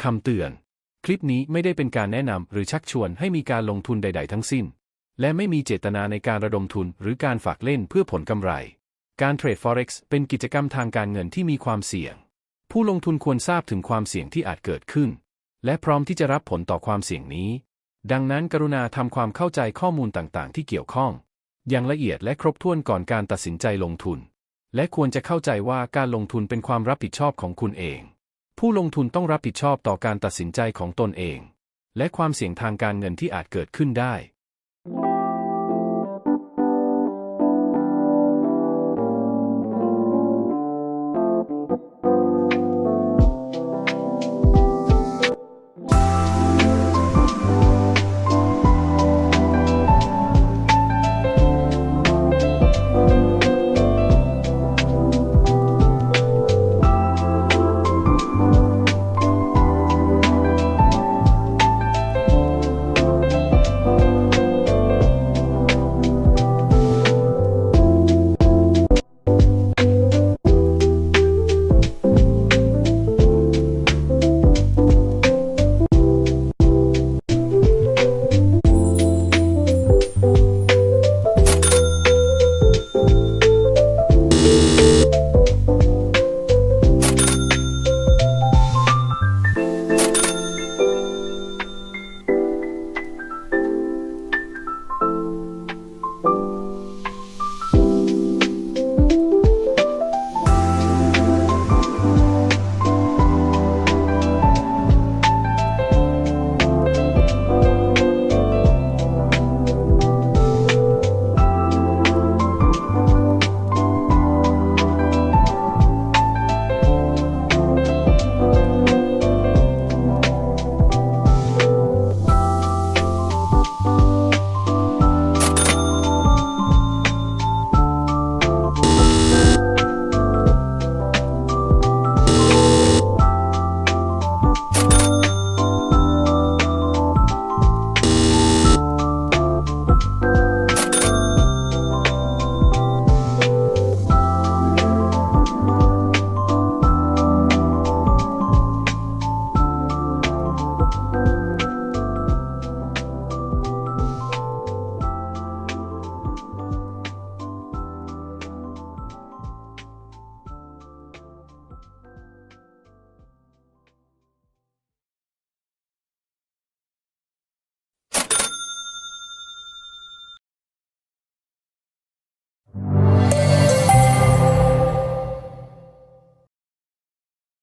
คำเตือนคลิปนี้ไม่ได้เป็นการแนะนำหรือชักชวนให้มีการลงทุนใดๆทั้งสิ้นและไม่มีเจตนาในการระดมทุนหรือการฝากเล่นเพื่อผลกำไรการเทรด Forex เป็นกิจกรรมทางการเงินที่มีความเสี่ยงผู้ลงทุนควรทราบถึงความเสี่ยงที่อาจเกิดขึ้นและพร้อมที่จะรับผลต่อความเสี่ยงนี้ดังนั้นกรุณาทำความเข้าใจข้อมูลต่างๆที่เกี่ยวข้องอย่างละเอียดและครบถ้วนก่อนการตัดสินใจลงทุนและควรจะเข้าใจว่าการลงทุนเป็นความรับผิดชอบของคุณเองผู้ลงทุนต้องรับผิดชอบต่อการตัดสินใจของตนเองและความเสี่ยงทางการเงินที่อาจเกิดขึ้นได้